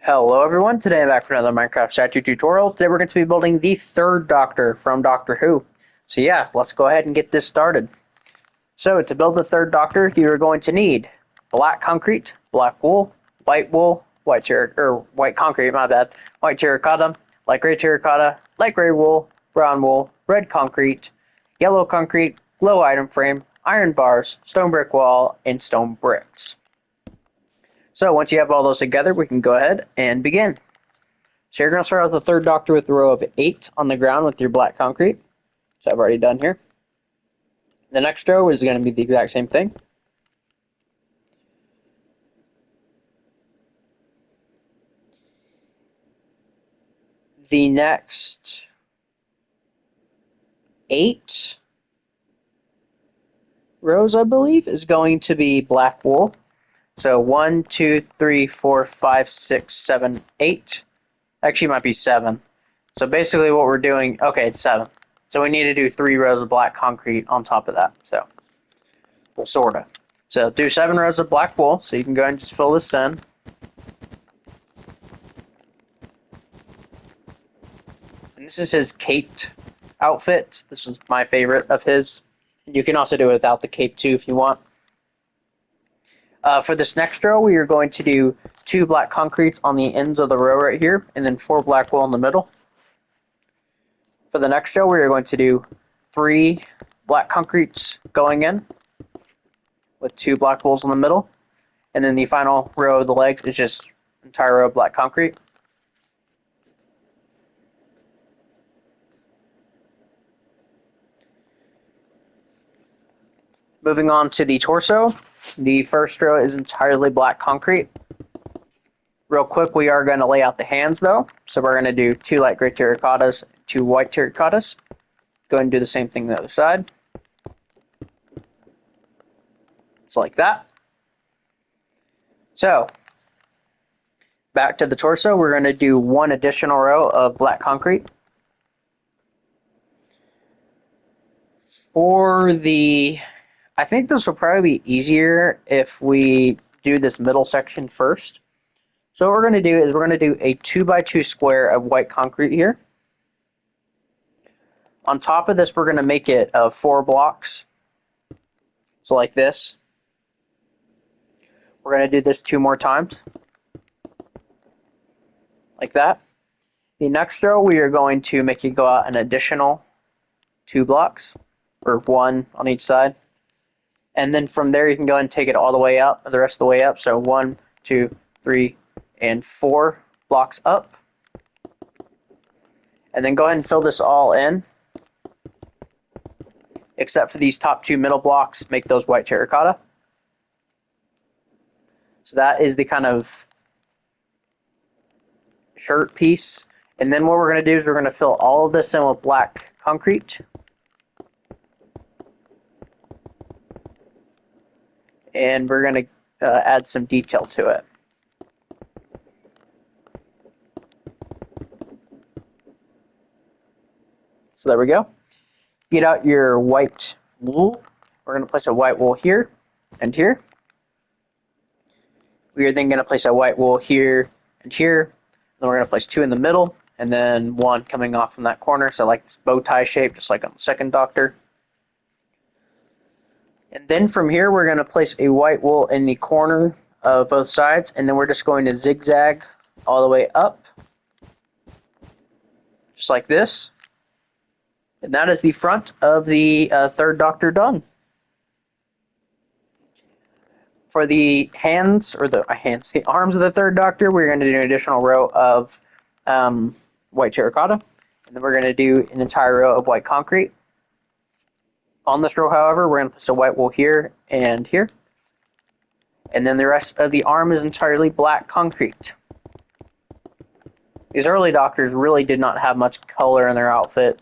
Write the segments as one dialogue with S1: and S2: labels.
S1: Hello everyone, today I'm back for another Minecraft statue tutorial. Today we're going to be building the third Doctor from Doctor Who. So yeah, let's go ahead and get this started. So to build the third Doctor, you're going to need black concrete, black wool, white concrete, my bad, white terracotta, light gray wool, brown wool, red concrete, yellow concrete, glow item frame, iron bars, stone brick wall, and stone bricks. So once you have all those together, we can go ahead and begin. So you're going to start out the third Doctor with a row of 8 on the ground with your black concrete. So I've already done here. The next row is going to be the exact same thing. The next 8 rows, I believe, is going to be black wool. So 1, 2, 3, 4, 5, 6, 7, 8. Actually, it might be 7. So basically what we're doing, okay, it's 7. So we need to do 3 rows of black concrete on top of that. So, well, sort of. So do 7 rows of black wool. So you can go ahead and just fill this in. And this is his caped outfit. This is my favorite of his. You can also do it without the cape too if you want. For this next row, we are going to do 2 black concretes on the ends of the row right here, and then 4 black wool in the middle. For the next row, we are going to do 3 black concretes going in, with 2 black wools in the middle, and then the final row of the legs is just entire row of black concrete. Moving on to the torso, the first row is entirely black concrete. Real quick, we are going to lay out the hands though. So we're going to do 2 light gray terracottas, 2 white terracottas. Go ahead and do the same thing on the other side. It's like that. So, back to the torso, we're going to do 1 additional row of black concrete. I think this will probably be easier if we do this middle section first. So what we're going to do is we're going to do a 2x2 square of white concrete here. On top of this, we're going to make it 4 blocks. So like this. We're going to do this 2 more times. Like that. The next row, we are going to make it go out an additional 2 blocks, or 1 on each side. And then from there, you can go ahead and take it all the way up, the rest of the way up. So 1, 2, 3, and 4 blocks up. And then go ahead and fill this all in. Except for these top 2 middle blocks, make those white terracotta. So that is the kind of shirt piece. And then what we're going to do is we're going to fill all of this in with black concrete. And we're going to add some detail to it. So there we go. Get out your white wool. We're going to place a white wool here and here. We are then going to place a white wool here and here. Then we're going to place 2 in the middle, and then 1 coming off from that corner. So like this bow tie shape, just like on the second Doctor. And then from here, we're going to place a white wool in the corner of both sides, and then we're just going to zigzag all the way up, just like this. And that is the front of the third Doctor done. For the hands, or the arms of the third Doctor, we're going to do an additional row of white terracotta, and then we're going to do an entire row of white concrete. On this row, however, we're going to place a white wool here and here. And then the rest of the arm is entirely black concrete. These early Doctors really did not have much color in their outfit.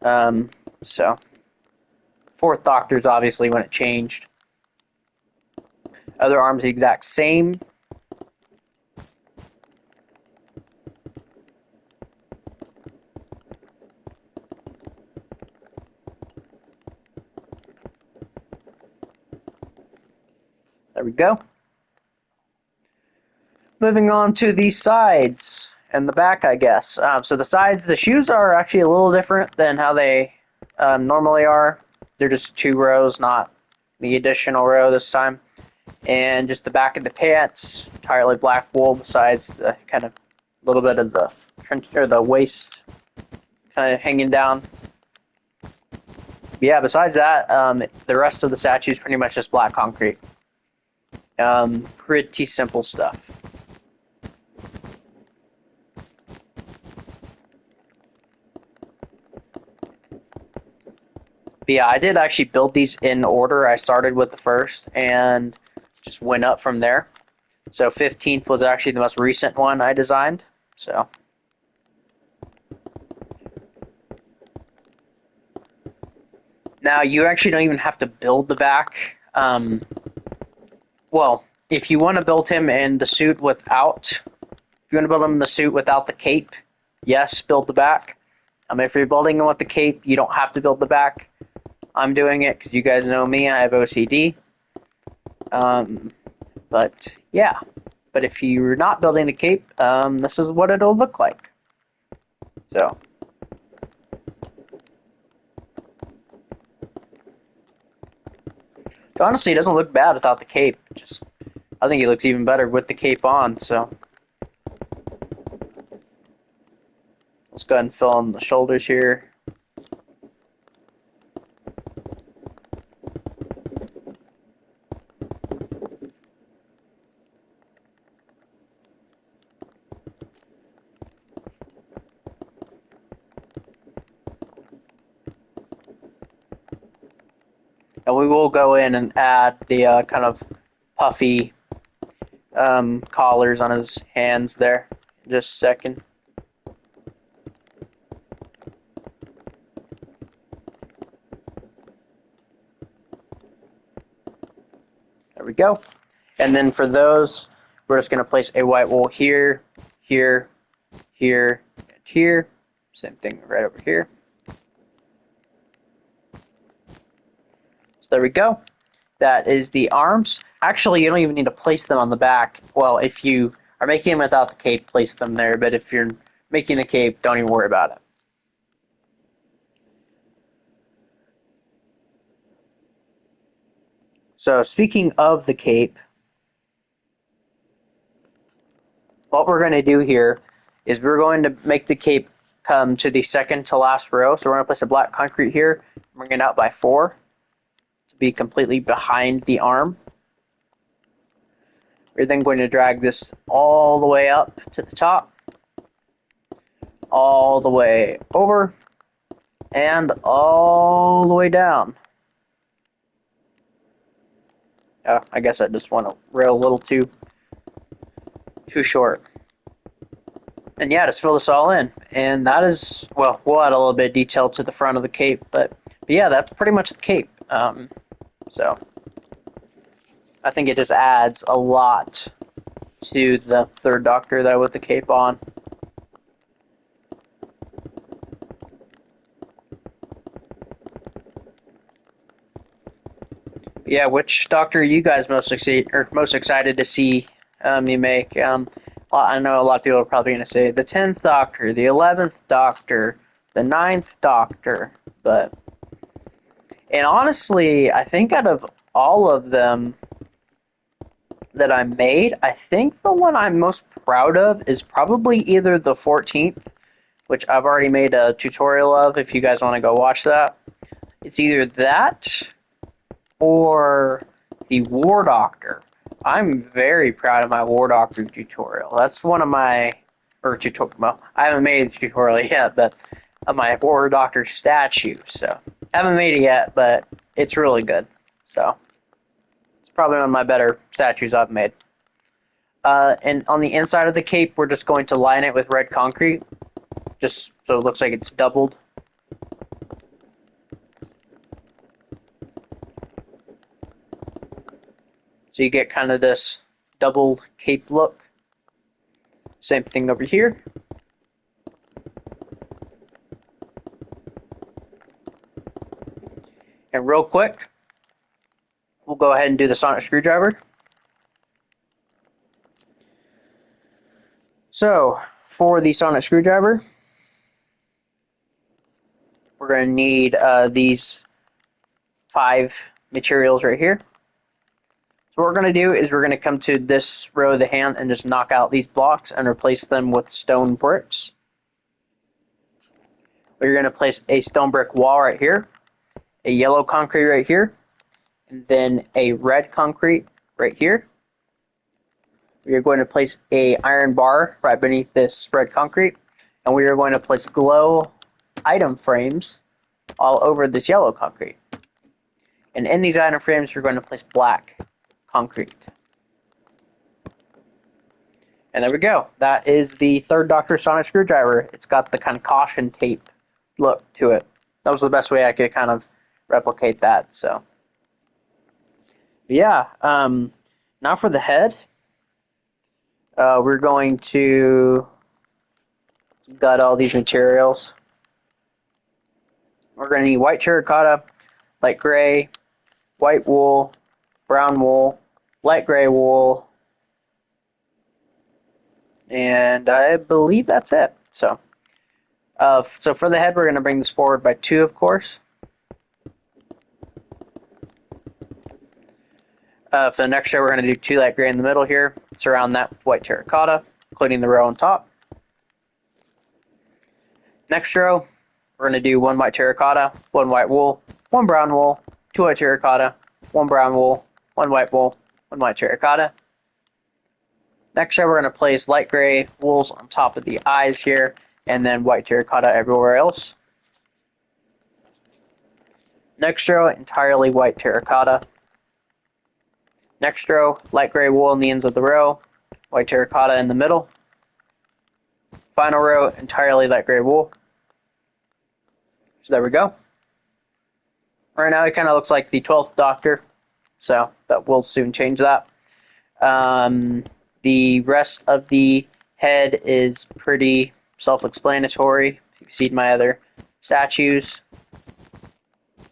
S1: So, 4th Doctor's obviously when it changed. Other arms the exact same. There we go. moving on to the sides and the back, I guess. So the sides, the shoes are actually a little different than how they normally are. They're just 2 rows, not the additional row this time. And just the back of the pants, entirely black wool, besides the kind of little bit of the trench or the waist kind of hanging down. But yeah, besides that, the rest of the statue is pretty much just black concrete. Pretty simple stuff. But yeah, I did actually build these in order. I started with the first and just went up from there. So 15th was actually the most recent one I designed. So now you actually don't even have to build the back. Well, if you want to build him in the suit without, if you want to build him in the suit without the cape, yes, build the back. If you're building him with the cape, you don't have to build the back. I'm doing it because you guys know me, I have OCD. But yeah, but if you're not building the cape, this is what it'll look like. So. Honestly, it doesn't look bad without the cape. Just, I think it looks even better with the cape on, so. Let's go ahead and fill in the shoulders here. And we will go in and add the kind of puffy collars on his hands there in just a second. There we go. And then for those, we're just going to place a white wool here, here, here, and here. Same thing right over here. So there we go. That is the arms. Actually, you don't even need to place them on the back. Well, if you are making them without the cape, place them there. But if you're making the cape, don't even worry about it. So speaking of the cape, what we're going to do here is we're going to make the cape come to the second to last row. So we're going to place a black concrete here, bring it out by 4 to be completely behind the arm. We're then going to drag this all the way up to the top, all the way over, and all the way down. I guess I just want to rail a little too short. And yeah, just fill this all in. And that is, well, we'll add a little bit of detail to the front of the cape, but yeah, that's pretty much the cape. So I think it just adds a lot to the third Doctor though with the cape on. Yeah, which Doctor are you guys most excited to see me make? I know a lot of people are probably going to say the 10th Doctor, the 11th Doctor, the 9th Doctor, and honestly, I think out of all of them that I made, I think the one I'm most proud of is probably either the 14th, which I've already made a tutorial of if you guys want to go watch that. It's either that or the War Doctor. I'm very proud of my War Doctor tutorial. That's one of my, well, I haven't made a tutorial yet, but of my War Doctor statue. So, I haven't made it yet, but it's really good. So, it's probably one of my better statues I've made. And on the inside of the cape, we're just going to line it with red concrete, just so it looks like it's doubled. So you get kind of this double cape look. Same thing over here. And real quick, we'll go ahead and do the sonic screwdriver. So, for the sonic screwdriver, we're going to need these 5 materials right here. So what we're going to do is we're going to come to this row of the hand and just knock out these blocks and replace them with stone bricks. We're going to place a stone brick wall right here, a yellow concrete right here, and then a red concrete right here. We are going to place a iron bar right beneath this red concrete, and we are going to place glow item frames all over this yellow concrete. And in these item frames, we're going to place black concrete. And there we go. That is the Third Doctor sonic screwdriver. It's got the kind of caution tape look to it. That was the best way I could kind of replicate that. So, yeah. Now for the head. We're going to gut all these materials. We're going to need white terracotta, light gray, white wool, brown wool, light gray wool, and I believe that's it. So for the head, we're going to bring this forward by 2, of course. For the next row, we're going to do 2 light gray in the middle here. Surround that with white terracotta, including the row on top. Next row, we're going to do 1 white terracotta, 1 white wool, 1 brown wool, 2 white terracotta, 1 brown wool, 1 white wool, 1 white terracotta. Next row, we're going to place light gray wools on top of the eyes here, and then white terracotta everywhere else. Next row, entirely white terracotta. Next row, light gray wool in the ends of the row, white terracotta in the middle. Final row, entirely light gray wool. So there we go. Right now, it kind of looks like the 12th Doctor, but we'll soon change that. The rest of the head is pretty self-explanatory. You've seen my other statues.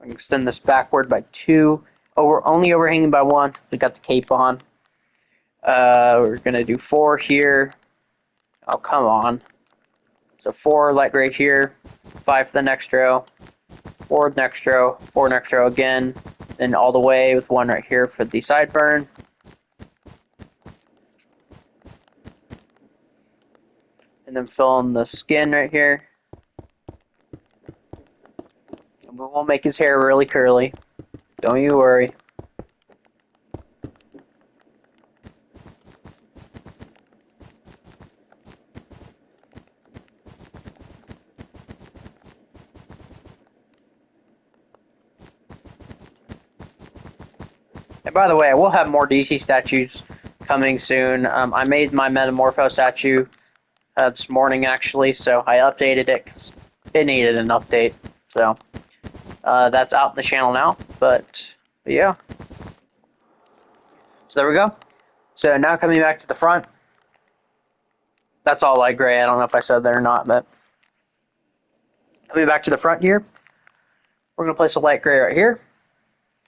S1: I can extend this backward by 2. Only overhanging by 1. We got the cape on. We're gonna do 4 here. Oh, come on. So 4 light gray here, 5 for the next row, 4 next row, 4 next row again, then all the way with 1 right here for the sideburn. And then fill in the skin right here. And we'll make his hair really curly. Don't you worry. And by the way, I will have more DC statues coming soon. I made my Metamorpho statue this morning, actually, so I updated it because it needed an update. So that's out in the channel now, but yeah. So there we go. So now coming back to the front. That's all light gray. I don't know if I said that or not, but coming back to the front here, we're going to place a light gray right here.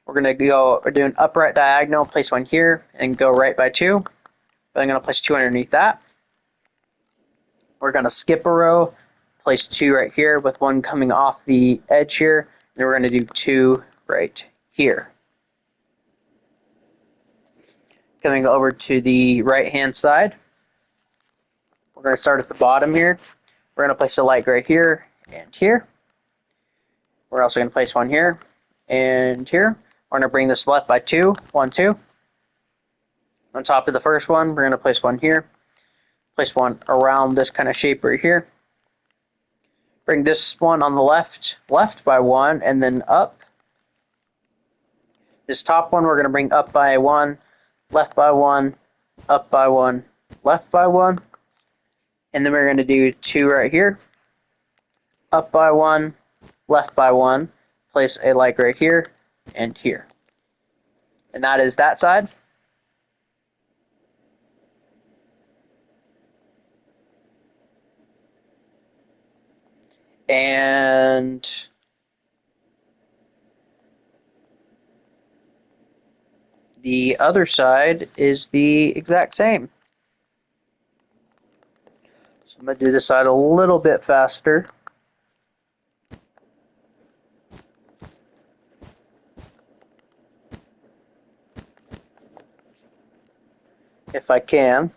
S1: We're going to do an upright diagonal, place 1 here, and go right by 2. Then I'm going to place 2 underneath that. We're going to skip a row, place 2 right here with 1 coming off the edge here. And we're going to do 2 right here. Coming over to the right-hand side, we're going to start at the bottom here. We're going to place a light gray here and here. We're also going to place 1 here and here. We're going to bring this left by 2, 1, 2. On top of the first one, we're going to place 1 here. Place 1 around this kind of shape right here. Bring this one on the left by 1, and then up. This top one we're going to bring up by 1, left by 1, up by 1, left by 1. And then we're going to do 2 right here. Up by 1, left by 1. Place a light gray here and here. And that is that side. And the other side is the exact same. So I'm going to do this side a little bit faster. If I can.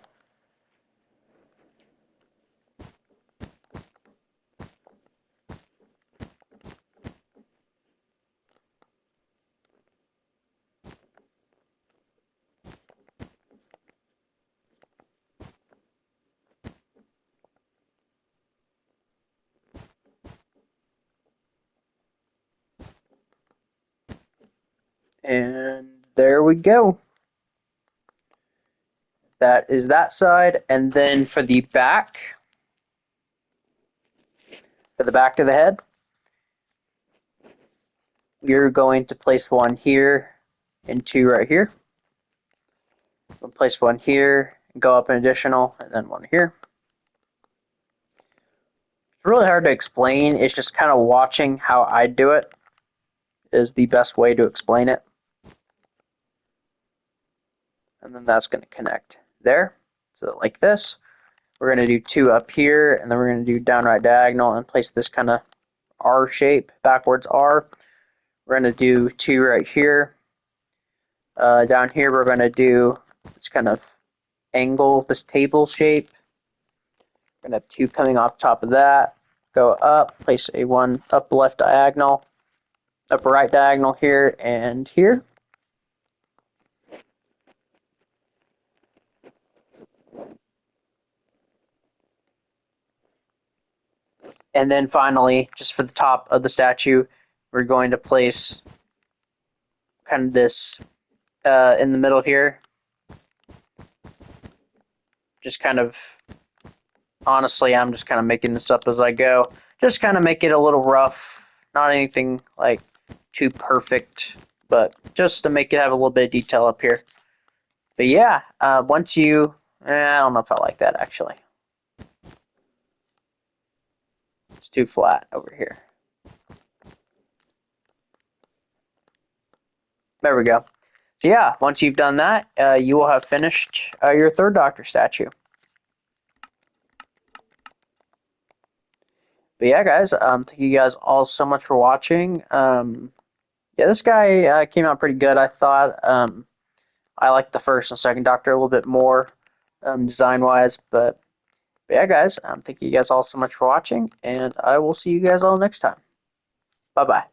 S1: And there we go. That is that side. And then for the back of the head, you're going to place one here and two right here. We'll place one here, go up an additional, and then one here. It's really hard to explain. It's just kind of watching how I do it is the best way to explain it. And then that's going to connect there. So like this. We're going to do two up here, and then we're going to do downright diagonal and place this kind of R shape, backwards R. We're going to do two right here. Down here we're going to do this kind of angle, this table shape. We're going to have two coming off the top of that. Go up, place a one up left diagonal, up right diagonal here and here. And then finally, just for the top of the statue, we're going to place kind of this in the middle here. Just kind of, honestly, I'm just kind of making this up as I go. Just kind of make it a little rough. Not anything like too perfect, but just to make it have a little bit of detail up here. But yeah, once you, I don't know if I like that actually. It's too flat over here. There we go. So yeah, once you've done that, you will have finished your third Doctor statue. But yeah, guys, thank you guys all so much for watching. Yeah, this guy came out pretty good, I thought. I like the first and second Doctor a little bit more design-wise. But yeah, guys, thank you guys all so much for watching, and I will see you guys all next time. Bye-bye.